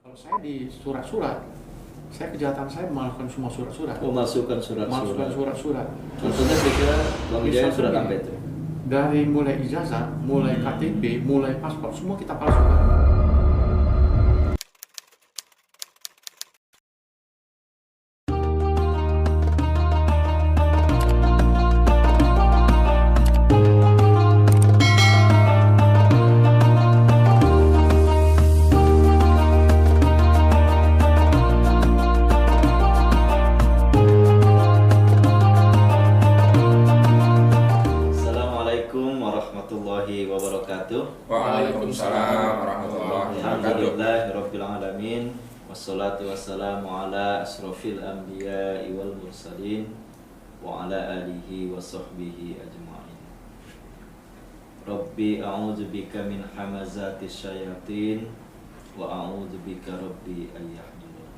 Kalau saya di surat-surat, saya kejahatan saya melakukan semua surat-surat. Oh, masukkan Masukkan surat-surat. surat-surat. Contohnya kira-kira Bang Wijaya surat Misalnya, apa itu? Dari mulai ijazah, mulai KTP, mulai paspor, semua kita palsukan. Assalamualaikum warahmatullahi wabarakatuh. Waalaikumsalam warahmatullahi wabarakatuh. Alhamdulillahirabbil alamin. Wassalatu wassalamu ala asrofil anbiya'i wal mursalin wa ala alihi wa sahbihi ajma'in. Rabbi a'udzubika min hamazati syayatin wa a'udzubika rabbi ayyahdurun.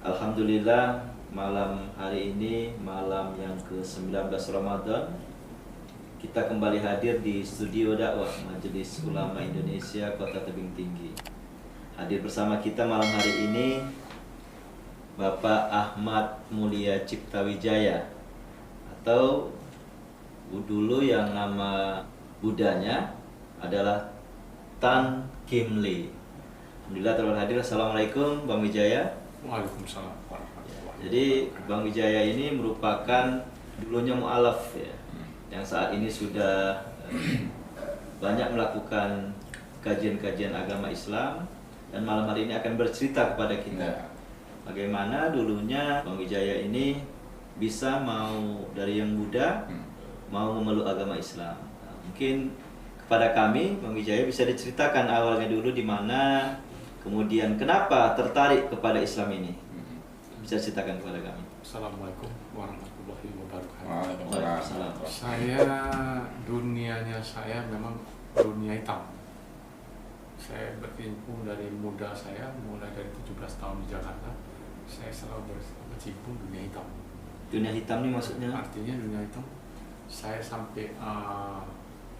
Alhamdulillah, malam hari ini malam yang ke-19 Ramadan, kita kembali hadir di studio dakwah Majelis Ulama Indonesia Kota Tebing Tinggi. Hadir bersama kita malam hari ini Bapak Ahmad Mulia Ciptawijaya, atau dulu yang nama budanya adalah Tan Kim Lee. Alhamdulillah telah hadir. Assalamualaikum Bang Wijaya. Waalaikumsalam warahmatullahi Jadi Bang Wijaya ini merupakan dulunya mu'alaf ya, yang saat ini sudah banyak melakukan kajian-kajian agama Islam, dan malam hari ini akan bercerita kepada kita bagaimana dulunya Bang Wijaya ini bisa mau dari yang Buddha mau memeluk agama Islam. Nah, mungkin kepada kami Bang Wijaya bisa diceritakan awalnya dulu di mana, kemudian kenapa tertarik kepada Islam ini. Bisa ceritakan kepada kami. Assalamualaikum warahmatullahi wabarakatuh. Waalaikumsalam. Saya dunianya saya memang dunia hitam. Saya berkecimpung dari muda saya, mulai dari 17 tahun di Jakarta. Saya selalu berkecimpung dunia hitam. Dunia hitam ini maksudnya? Artinya dunia hitam. Saya sampai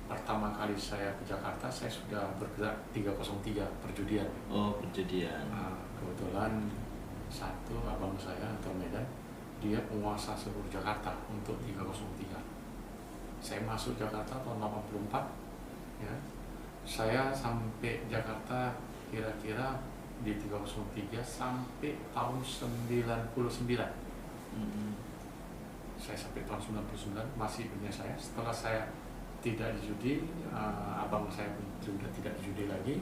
pertama kali saya ke Jakarta, saya sudah bergerak 303 perjudian. Oh, perjudian. Kebetulan satu abang saya atau Medan, dia penguasa seluruh Jakarta untuk 303. Saya masuk Jakarta tahun 84 ya. Saya sampai Jakarta kira-kira di 303 sampai tahun 99. Saya sampai tahun 99 masih punya saya. Setelah saya tidak dijudi, abang saya pun sudah tidak dijudi lagi.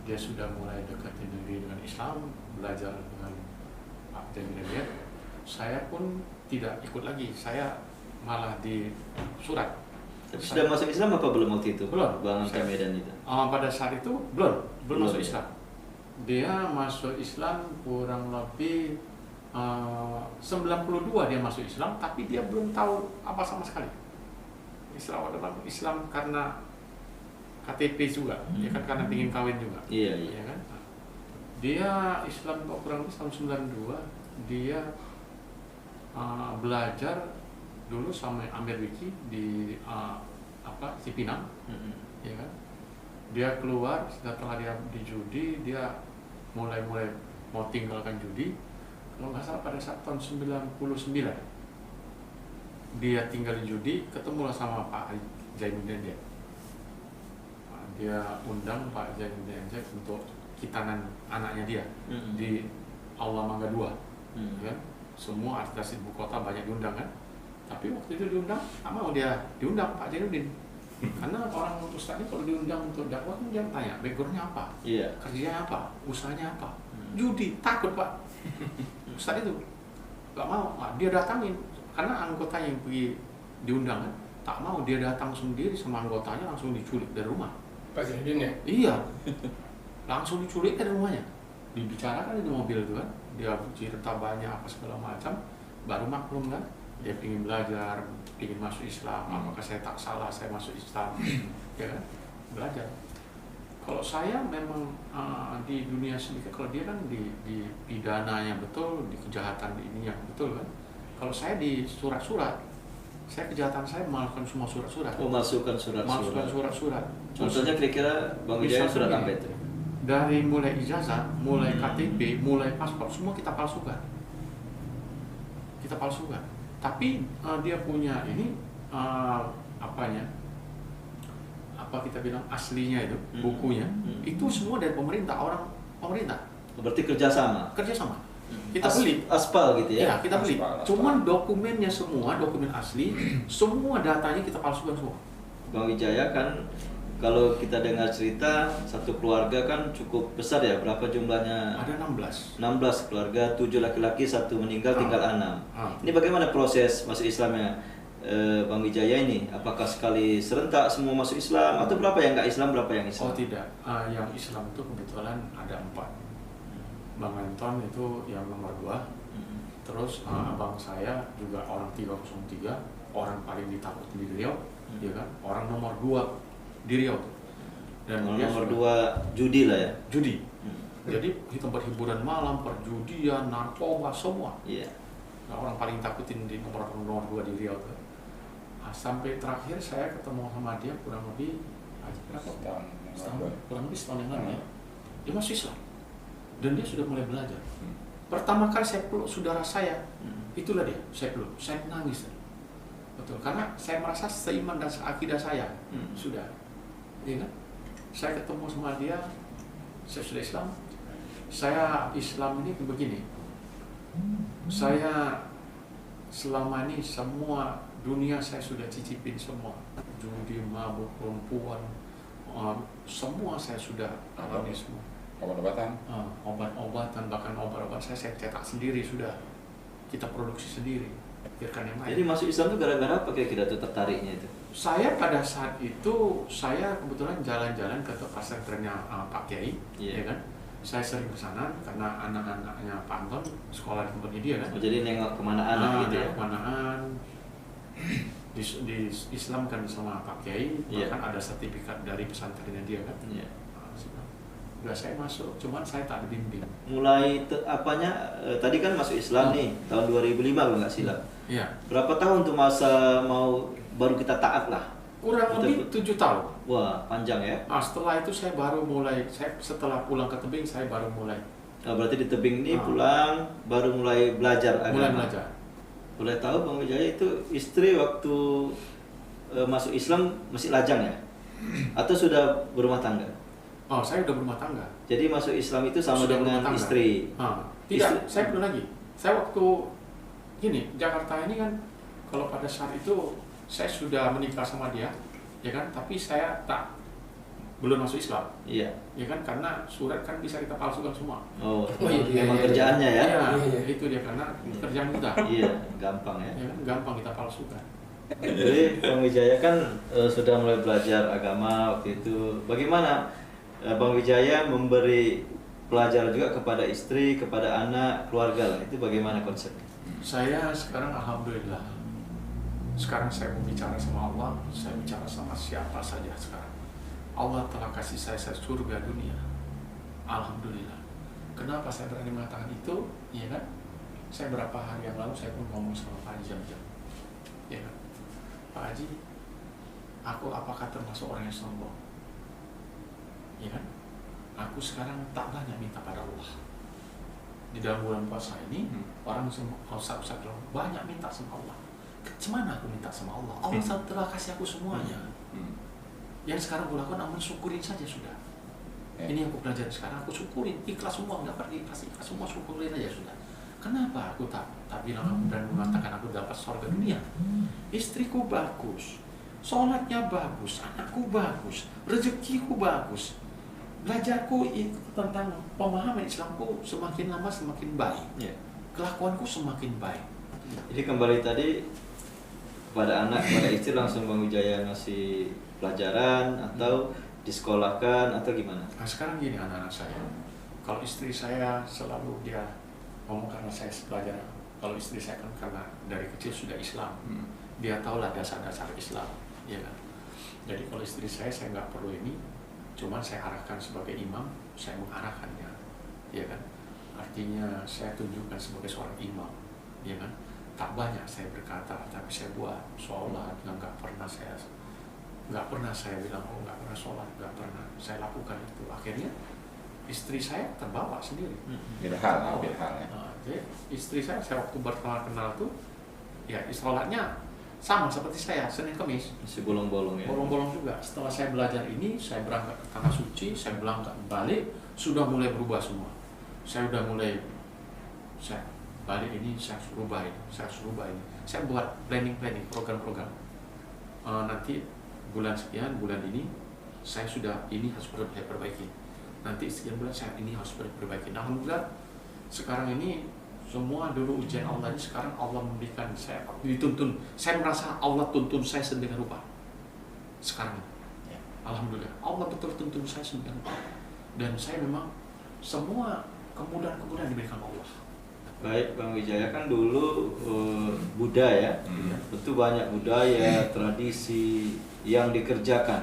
Dia sudah mulai dekat diri dengan Islam, belajar dengan Pak Jamin. Saya pun tidak ikut lagi, saya malah di surat. Tapi sudah masuk Islam apa belum waktu itu? Belum. Bang Medan itu. Pada saat itu belum masuk ya? Islam. Dia masuk Islam kurang lebih 92 dia masuk Islam, tapi dia belum tahu apa sama sekali. Islam karena KTP juga, ya kan, karena ingin kawin juga. Iya. Ya kan? Dia Islam kurang lebih tahun 92, dia belajar dulu sama Amir Wiki di Cipinang, ya kan? Dia keluar setelah dia di judi, dia mulai mau tinggalkan judi. Kalau nggak salah pada saat tahun 99 dia tinggal di judi, ketemulah sama Pak Zainuddin dia. Dia undang Pak Zainuddin untuk kitanan anaknya dia di Aula Mangga 2, kan? Semua artis ibu kota banyak diundang kan, tapi waktu itu diundang, tak mau dia diundang Pak Zainuddin, karena orang ustaz ini kalau diundang untuk dakwah dia tanya backgroundnya apa, kerjanya apa, usahanya apa, judi, takut Pak ustaz itu nggak mau. Dia datangin karena anggota yang pergi diundang kan, tak mau, dia datang sendiri sama anggotanya, langsung diculik dari rumah. Pak Zainuddin ya? Iya, langsung diculik dari rumahnya. Dibicarakan di mobil itu kan, dia cerita banyak apa segala macam, baru maklum kan, dia ingin belajar, ingin masuk Islam. Apakah saya tak salah saya masuk Islam? Ya kan, belajar. Kalau saya memang di dunia sedikit, kalau dia kan di pidananya betul, di kejahatan ini yang betul kan. Kalau saya di surat-surat, saya kejahatan saya melakukan semua surat-surat. Oh, masukkan surat-surat. Masukkan surat-surat. Contohnya kira-kira Bang Wijaya surat apa itu? dari mulai ijazah, mulai KTP, mulai paspor, semua kita palsukan. Kita palsukan. Tapi dia punya ini apanya? Apa kita bilang aslinya itu, bukunya, itu semua dari pemerintah, orang pemerintah. Berarti kerjasama. Kita beli aspal gitu ya? Ya, kita beli. Aspal. Cuman dokumennya semua, dokumen asli, semua datanya kita palsukan semua. Bang Wijaya kan kalau kita dengar cerita satu keluarga kan cukup besar ya, berapa jumlahnya? Ada 16. 16 keluarga, 7 laki-laki, 1 meninggal, tinggal 6. Ini bagaimana proses masuk Islamnya Bang Wijaya ini? Apakah sekali serentak semua masuk Islam atau berapa yang nggak Islam, berapa yang Islam? Oh tidak, yang Islam itu kebetulan ada 4. Bang Anton itu yang nomor 2. Terus abang saya juga orang 303, orang paling ditakuti di Riau, ya kan? Orang nomor 2 di Riau. Dan Orang dia nomor sudah- 2 judi lah ya? judi. Jadi di tempat hiburan malam, perjudian, narkoba, semua. Iya. Nah, orang paling takutin di nomor 2 di Riau tuh. Sampai terakhir saya ketemu sama dia kurang lebih berapa? Kurang lebih setahun yang lalu ya. Dia masuk Islam dan dia sudah mulai belajar. Pertama kali saya peluk saudara saya, itulah dia. Saya peluk, saya nangis. Betul, karena saya merasa seiman dan seakidah saya sudah. Ya kan? Saya ketemu sama dia, saya sudah Islam. Saya Islam ini begini. Saya selama ini semua dunia saya sudah cicipin semua. Judi, mabuk, perempuan, semua saya sudah alami semua. Obat-obatan. Obat-obatan, bahkan obat-obatan saya cetak sendiri sudah. Kita produksi sendiri. Pikirkan yang lain. Jadi masuk Islam itu gara-gara apa kira-kira tuh tertariknya itu? Saya pada saat itu, saya kebetulan jalan-jalan ke pesantrennya Pak Kiai, ya kan? Saya sering ke sana karena anak-anaknya Pak Anton sekolah di tempatnya dia kan. Oh, jadi nengok kemana anak gitu ya? Kemanaan di Islam kan sama Pak Kiai, bahkan ada sertifikat dari pesantrennya dia kan. Iya. Udah saya masuk, cuman saya tak dibimbing. Mulai tadi kan masuk Islam nih tahun 2005 kalau nggak silap. Iya. Berapa tahun tuh masa mau baru kita taat lah? Kurang lebih 7 tahun. Wah, panjang ya. Setelah itu saya baru mulai, setelah pulang ke tebing saya baru mulai. Berarti di tebing ini pulang baru mulai belajar agama. Mulai belajar. Boleh tahu Bang Wijaya itu istri waktu masuk Islam masih lajang ya? Atau sudah berumah tangga? Oh, saya udah berumah tangga. Jadi masuk Islam itu sama Sudah dengan berumah tangga. istri? Tidak, saya belum lagi. Saya waktu gini, Jakarta ini kan kalau pada saat itu saya sudah menikah sama dia, ya kan? Tapi saya belum masuk Islam. Iya. Ya kan, karena surat kan bisa kita palsukan semua. Oh, iya, memang iya, kerjaannya ya? Iya, itu dia karena kerjaan kita. Iya, gampang ya. Ya kan, gampang kita palsukan. Jadi Bang Wijaya kan sudah mulai belajar agama waktu itu. Bagaimana Bang Wijaya memberi pelajaran juga kepada istri, kepada anak, keluarga lah. Itu bagaimana konsepnya? Saya sekarang alhamdulillah. Sekarang saya mau bicara sama Allah, saya bicara sama siapa saja sekarang. Allah telah kasih saya surga dunia. Alhamdulillah. Kenapa saya berani mengatakan itu? Iya kan? Saya berapa hari yang lalu saya pun ngomong sama Pak Haji jam-jam. Ya kan? Pak Haji, aku apakah termasuk orang yang sombong? Ya kan? Aku sekarang tak banyak minta pada Allah. Di dalam bulan puasa ini, orang usah banyak minta sama Allah. Kemana aku minta sama Allah? Allah telah kasih aku semuanya. Yang sekarang aku lakukan, aman syukurin saja sudah. Ini yang aku pelajari sekarang, aku syukurin, ikhlas semua, nggak perlu ikhlas semua, syukurin aja sudah. Kenapa aku tak bilang aku berani mengatakan aku dapat surga dunia? Istriku bagus, sholatnya bagus, anakku bagus, rezekiku bagus, belajarku tentang pemahaman Islamku semakin lama semakin baik, kelakuanku semakin baik. Jadi kembali tadi kepada anak, kepada istri langsung Bang Wijaya ngasih pelajaran atau disekolahkan atau gimana? Nah sekarang gini anak-anak saya, kalau istri saya selalu dia ngomong karena saya belajar, kalau istri saya kan karena dari kecil sudah Islam, dia tahulah dasar-dasar Islam, ya kan. Jadi kalau istri saya nggak perlu ini, cuman saya arahkan sebagai imam, saya mengarahkannya, ya kan. Artinya saya tunjukkan sebagai seorang imam, ya kan. Tak banyak saya berkata, tapi saya buat sholat, nggak pernah saya bilang, oh nggak pernah sholat, nggak pernah saya lakukan itu. Akhirnya istri saya terbawa sendiri. Beda hal, beda hal ya. Nah, jadi istri saya waktu pertama kenal tuh, ya sholatnya sama seperti saya, Senin Kamis. Masih bolong-bolong ya. Bolong-bolong juga. Setelah saya belajar ini, saya berangkat ke Tanah Suci, saya berangkat balik, sudah mulai berubah semua. Saya udah mulai, saya balik ini, saya harus rubah ini, saya harus rubah ini. Saya buat planning, program-program. Nanti bulan sekian, bulan ini, saya sudah ini harus saya perbaiki. Nanti sekian bulan saya ini harus perbaiki. Nah, alhamdulillah sekarang ini semua dulu ujian Allah ini, sekarang Allah memberikan saya dituntun. Saya merasa Allah tuntun saya sedemikian rupa. Sekarang ya. Alhamdulillah Allah betul tuntun saya sedemikian rupa. Dan saya memang semua kemudahan diberikan Allah. Baik Bang Wijaya, kan dulu Buddha ya, tentu banyak budaya, tradisi yang dikerjakan.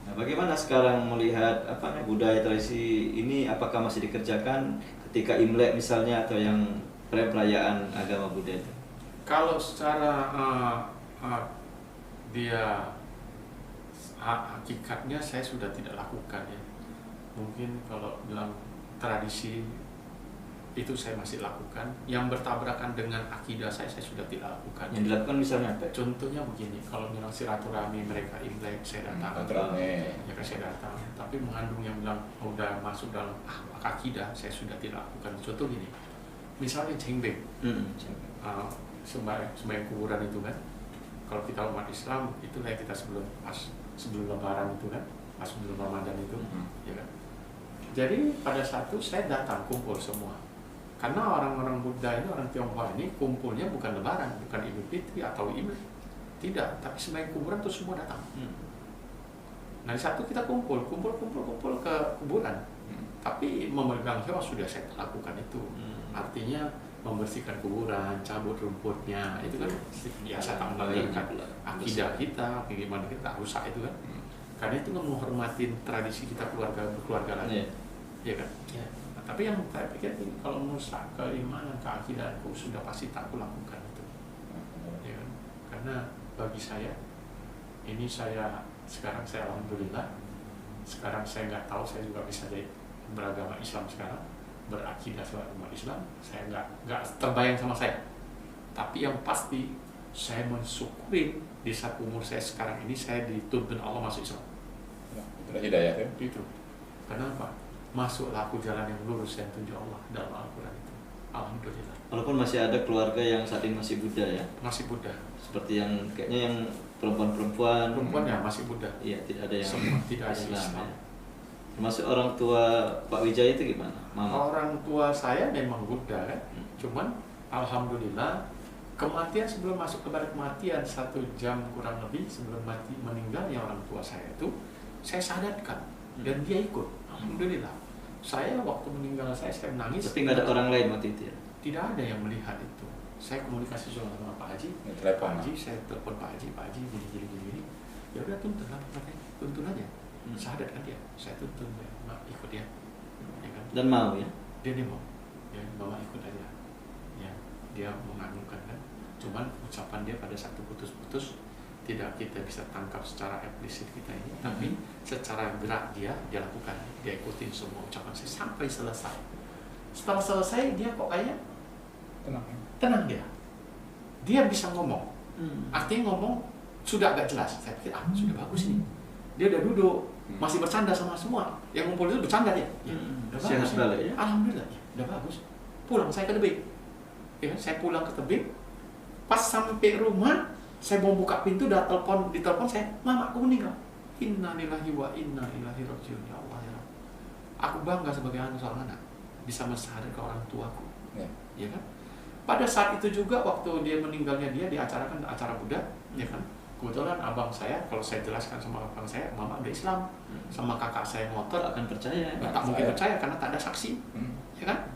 Nah, bagaimana sekarang melihat budaya tradisi ini, apakah masih dikerjakan ketika Imlek misalnya atau yang perayaan agama Buddha itu? Kalau secara dia hakikatnya saya sudah tidak lakukan ya. Mungkin kalau dalam tradisi itu saya masih lakukan. Yang bertabrakan dengan akidah saya sudah tidak lakukan. Yang dilakukan misalnya apa? Contohnya begini, kalau bilang silaturahmi mereka Imlek, saya datang. Ya saya datang. Tapi mengandung yang bilang udah masuk dalam akidah, saya sudah tidak lakukan. Contoh gini, misalnya cengbeng, sembahyang kuburan itu kan. Kalau kita umat Islam, itulah yang kita sebelum Lebaran itu kan, pas sebelum Ramadan itu, ya kan. Jadi pada saat itu saya datang kumpul semua. Karena orang-orang Buddha ini, orang Tionghoa ini kumpulnya bukan Lebaran, bukan Idul Fitri atau Imlek, tidak. Tapi sembahyang kuburan tuh semua datang. Nah di satu kita kumpul ke kuburan. Tapi memegang hewan sudah saya lakukan itu. Artinya membersihkan kuburan, cabut rumputnya, itu kan biasa tambahkan akidah kita, bagaimana kita rusak itu kan. Karena itu menghormati tradisi kita berkeluarga lagi, ya kan. Ya. Nah, tapi yang saya pikir kalau merusak keimanan, keakidanku sudah pasti tak aku lakukan itu, ya kan. Karena bagi saya ini sekarang saya alhamdulillah, sekarang saya nggak tahu saya juga bisa jadi beragama Islam sekarang, berakidah sebagai umat Islam, saya nggak terbayang sama saya. Tapi yang pasti saya mensyukuri di saat umur saya sekarang ini saya dituntun Allah masuk Islam. Itulah hidayah ya. Itu. Kenapa? Masuklah aku jalan yang lurus yang tunjuk Allah dalam Al-Quran itu. Alhamdulillah. Walaupun masih ada keluarga yang saat ini masih Buddha ya. Masih Buddha. Seperti yang kayaknya yang perempuan ya masih Buddha. Iya, tidak ada yang semua tidak ada Islam. Islam. Ya. Termasuk orang tua Pak Wijaya itu gimana? Mama? Orang tua saya memang Buddha kan. Cuman alhamdulillah kematian sebelum masuk kepada kematian 1 jam kurang lebih sebelum meninggalnya orang tua saya itu saya sadarkan dan dia ikut. Alhamdulillah. Saya waktu meninggal saya menangis. Tapi nggak ada orang lain waktu itu ya? Tidak ada yang melihat itu. Saya komunikasi sama Pak Haji. Pak Haji, saya telepon Pak Haji gini. Ya udah tuntun aja. Sahadat kan dia. Saya tuntun ya, ikut dia. Ya kan? Dan mau ya? Dia mau. Ya, bawa ikut aja. Ya, dia menganukan kan. Cuman ucapan dia pada satu putus-putus tidak kita bisa tangkap secara eksplisit kita ini, tapi secara gerak dia lakukan, dia ikutin semua ucapan saya sampai selesai. Setelah selesai dia kok kayaknya tenang dia bisa ngomong. Artinya ngomong sudah agak jelas. Saya pikir sudah bagus ini. Dia udah duduk, masih bercanda sama semua. Yang ngumpul itu bercanda dia. Sehat sekali ya. Alhamdulillah, udah bagus. Pulang saya ke tebing. Ya, saya pulang ke tebing. Pas sampai rumah saya mau buka pintu, ditelepon saya, mama aku meninggal. Inna lillahi wa inna ilaihi rajiun. Ya Allah ya. Aku bangga sebagai seorang anak bisa mensahadat ke orang tuaku. Ya kan? Pada saat itu juga waktu dia meninggalnya dia diacarakan acara Buddha, ya kan? Kebetulan abang saya, kalau saya jelaskan sama abang saya, mama udah Islam, sama kakak saya ngotot akan percaya. Tak mungkin percaya karena tak ada saksi, ya kan?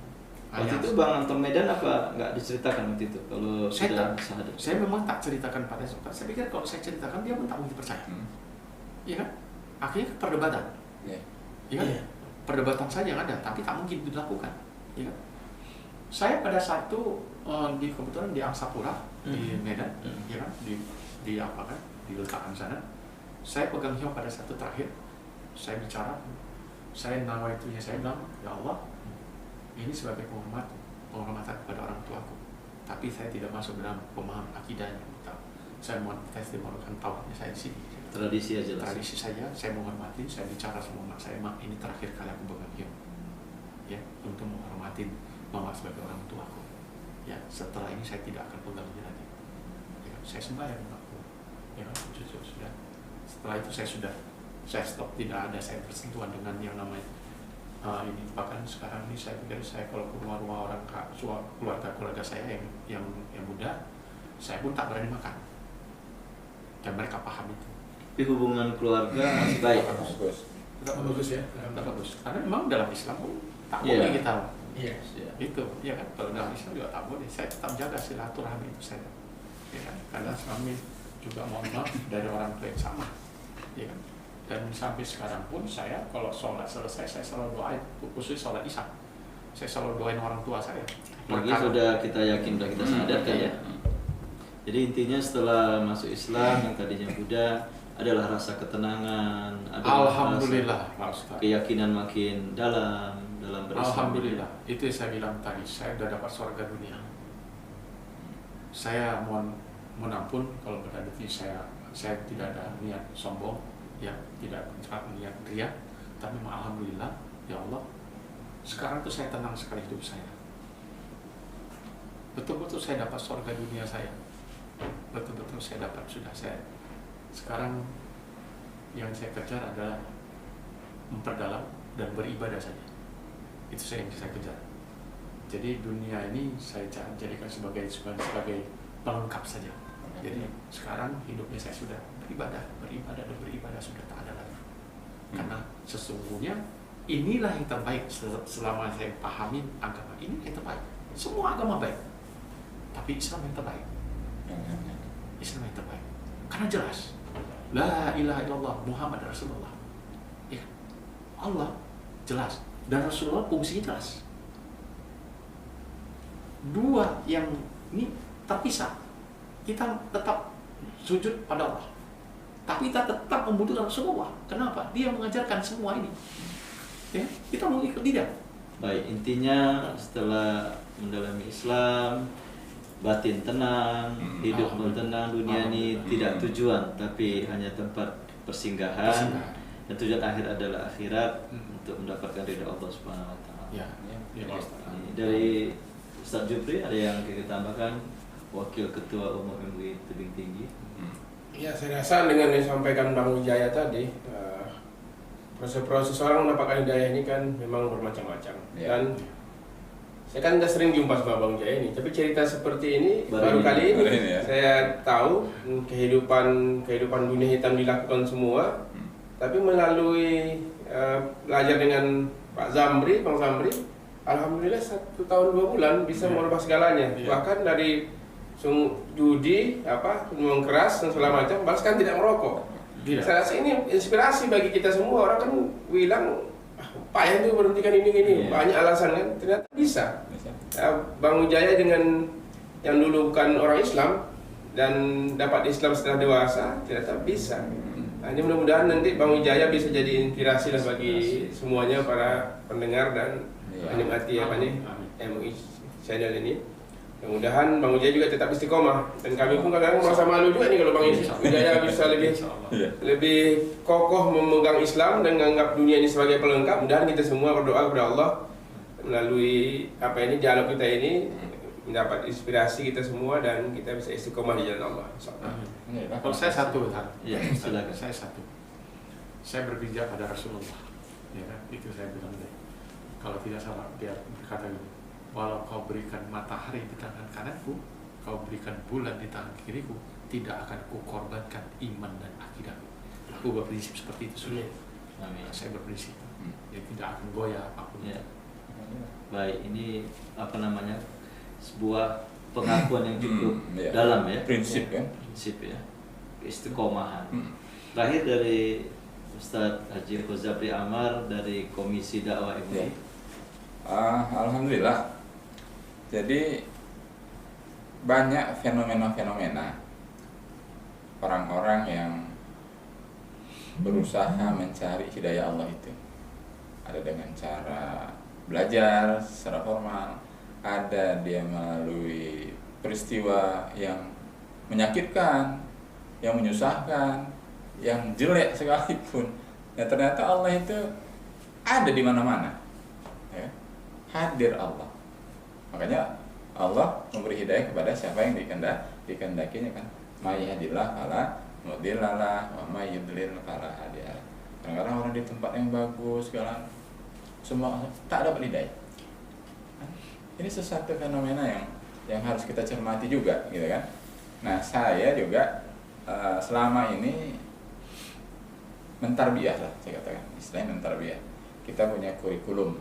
Waktu itu Bang Anton Medan apa nggak diceritakan waktu itu kalau sudah sahadat? Saya memang tak ceritakan pada saat. Saya pikir kalau saya ceritakan dia pun tak mungkin percaya, ya kan? Akhirnya perdebatan, ya kan? Perdebatan saja yang ada, tapi tak mungkin dilakukan, ya kan? Saya pada satu kebetulan di Angsapura di Medan, ya kan? Di apa kan? Di letakkan sana. Saya pegang hiu pada satu terakhir, saya bicara. saya nawaitunya, saya bilang, ya Allah, ini sebagai penghormatan kepada orang tuaku, tapi saya tidak masuk dalam pemahaman akidahnya. Saya mohon testimonikan tauhidnya saya di sini. Tradisi aja lah. Tradisi saja, saya menghormati, saya bicara sama mak saya, mak ini terakhir kali aku berbagi, ya, untuk menghormati mama sebagai orang tuaku. Ya, setelah ini saya tidak akan pegang dia lagi. Ya, saya sembahyang aku, ya, jujur sudah. Setelah itu saya stop, tidak ada saya bersentuhan dengan yang namanya ini. Bahkan sekarang ini saya pikir saya kalau ke rumah-rumah orang keluarga saya yang muda, saya pun tak berani makan. Dan mereka paham itu. Tapi hubungan keluarga masih baik. Bagus ya. Bagus. Karena memang dalam Islam pun tak boleh kita. Iya. Itu, ya kan. Kalau dalam Islam juga tak boleh. Saya tetap jaga silaturahmi itu saya. Ya kan. Karena suami juga mohon maaf dari orang tua yang sama. Ya kan. Dan sampai sekarang pun saya kalau sholat selesai saya selalu doain, khusus sholat isya. Saya selalu doain orang tua saya. Lagi sudah kita yakin, sudah kita sadarkan ya. Jadi intinya setelah masuk Islam yang tadinya Buddha adalah rasa ketenangan, adalah Alhamdulillah, rasa keyakinan makin dalam berislam. Alhamdulillah, itu yang saya bilang tadi, saya sudah dapat surga dunia. Saya mohon ampun kalau berada di saya tidak ada niat sombong, ya, tidak niat ria, tapi alhamdulillah, ya Allah, sekarang tuh saya tenang sekali hidup saya. Betul-betul saya dapat surga dunia saya. Betul-betul saya dapat, saya sekarang yang saya kejar adalah memperdalam dan beribadah saja. Itu yang saya kejar. Jadi dunia ini saya jadikan sebagai pelengkap saja. Jadi sekarang hidupnya saya sudah beribadah sudah tak ada lagi. Karena sesungguhnya inilah yang terbaik selama saya pahami agama ini yang terbaik. Semua agama baik, tapi Islam yang terbaik. Islam yang terbaik. Karena jelas, la ilaha illallah Muhammad Rasulullah. Ya, Allah jelas dan Rasulullah fungsinya jelas. Dua yang ini terpisah. Kita tetap sujud pada Allah, tapi kita tetap membutuhkan Rasulullah. Kenapa? Dia mengajarkan semua ini. Ya, kita mau ikut dia. Baik, intinya setelah mendalami Islam, batin tenang, hidup pun tenang, dunia ini tidak tujuan tapi hanya tempat persinggahan. Dan tujuan akhir adalah akhirat untuk mendapatkan ridha Allah Subhanahu wa taala. Ya. Dari Ustaz Jupri ada yang kita tambahkan, Wakil Ketua Umum MUI Tebing Tinggi. Ya, saya rasa dengan yang disampaikan Bang Wijaya tadi, proses-proses orang mendapatkan hidayah ini kan memang bermacam-macam. Dan saya kan udah sering jumpa sama Bang Jaya ini, tapi cerita seperti ini baru kali ini ya. Saya tahu kehidupan dunia hitam dilakukan semua, tapi melalui belajar dengan Bang Zamri, alhamdulillah 1 tahun 2 bulan bisa merubah segalanya. Bahkan dari judi, minuman keras dan segala macam, bahkan tidak merokok. Saya rasa ini inspirasi bagi kita semua. Orang kan bilang payah itu berhentikan ini, banyak alasan kan, ternyata bisa. Bang Wijaya dengan yang dulu bukan orang Islam dan dapat Islam setelah dewasa, ternyata bisa. Ini mudah-mudahan nanti Bang Wijaya bisa jadi inspirasi lah bagi semuanya para pendengar dan menikmati MUI channel ini. Mudah-mudahan Bang Wijaya juga tetap istiqomah, dan kami pun kadang-kadang merasa malu juga nih kalau Bang Wijaya bisa lebih kokoh memegang Islam dan menganggap dunia ini sebagai pelengkap. Mudah-mudahan kita semua berdoa kepada Allah melalui dialog kita ini mendapat inspirasi kita semua dan kita bisa istiqomah di jalan Allah. Kalau saya satu, silakan. Saya berpijak pada Rasulullah. Ya, itu saya bilang deh. Kalau tidak salah dia berkata gitu. Walau kau berikan matahari di tangan kananku, kau berikan bulan di tangan kiriku, tidak akan kukorbankan iman dan akidahku. Aku berprinsip seperti itu sudah. Saya berprinsip. Ya, tidak akan goyah apapun. Ya. Baik, ini sebuah pengakuan yang cukup dalam ya. Prinsip ya. Prinsip ya. Istiqomahan. Terakhir dari Ustadz Haji Khozabri Amar dari Komisi Dakwah MUI. Alhamdulillah. Jadi banyak fenomena-fenomena orang-orang yang berusaha mencari hidayah Allah itu. ada dengan cara belajar secara formal, ada dia melalui peristiwa yang menyakitkan, yang menyusahkan, yang jelek sekalipun. Ya ternyata Allah itu ada di mana-mana, ya. Hadir Allah. Makanya Allah memberi hidayah kepada siapa yang dikehendakinya kan. May yahdihillahu fala mudhillalah wa may yudlil fala hadiyalah. Kadang-kadang orang di tempat yang bagus segala semua tak dapat hidayah. Ini sesuatu fenomena yang harus kita cermati juga, gitu kan. Nah, saya juga selama ini mentarbiyah lah, saya katakan, istilahnya mentarbiyah. Kita punya kurikulum.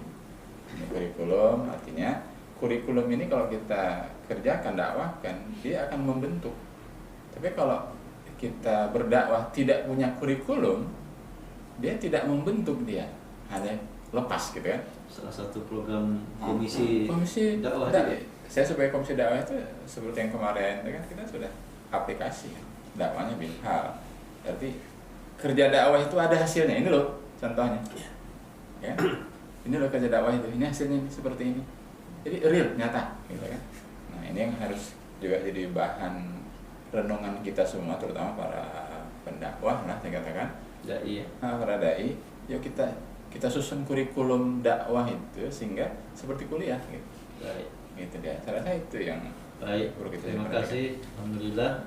Ini kurikulum artinya kurikulum ini kalau kita kerjakan, dakwahkan, dia akan membentuk. Tapi kalau kita berdakwah tidak punya kurikulum, dia tidak membentuk, dia hanya lepas, gitu kan. Salah satu program komisi dakwah. Saya sebagai komisi dakwah itu seperti yang kemarin, kan kita sudah aplikasi dakwahnya Binhal. Berarti kerja dakwah itu ada hasilnya. Ini loh contohnya. Ya. Ini loh kerja dakwah itu. Ini hasilnya seperti ini. Jadi real, nyata, gitu kan. Nah, ini yang harus juga jadi bahan renungan kita semua, terutama para pendakwah lah, saya katakan. Dai. Para dai, yuk kita susun kurikulum dakwah itu sehingga seperti kuliah, gitu. Baik. Gitu dia. Saya rasa itu yang Baik. Terima kasih. Alhamdulillah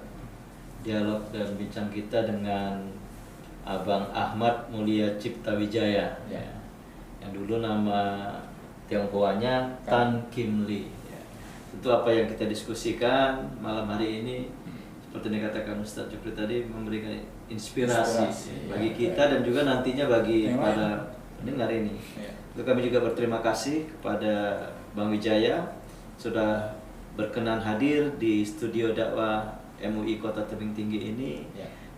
dialog dan bincang kita dengan Abang Ahmad Mulia Cipta Wijaya, ya. Yang dulu nama Tionghoanya Tan Kim Lee. Ya. Tentu apa yang kita diskusikan malam hari ini, seperti yang dikatakan Ustadz Jupri tadi, memberikan inspirasi bagi kita dan juga nantinya bagi para pendengar ini. Untuk kami juga berterima kasih kepada Bang Wijaya sudah berkenan hadir di studio dakwah MUI Kota Tebing Tinggi ini.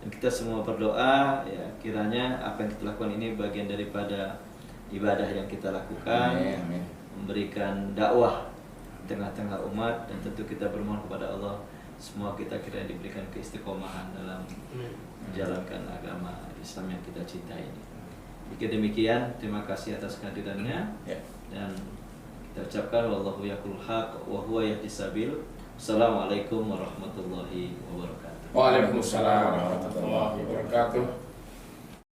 Dan kita semua berdoa, ya, kiranya apa yang kita lakukan ini bagian daripada ibadah yang kita lakukan. Amin. Memberikan dakwah di tengah-tengah umat, dan tentu kita bermohon kepada Allah semua kita kira diberikan keistiqomahan dalam menjalankan agama Islam yang kita cintai ini. Jika demikian, terima kasih atas kehadirannya, dan kita ucapkan wallahu yaqul haq wa huwa yahdis sabil. Assalamualaikum warahmatullahi wabarakatuh. Waalaikumsalam warahmatullahi wabarakatuh.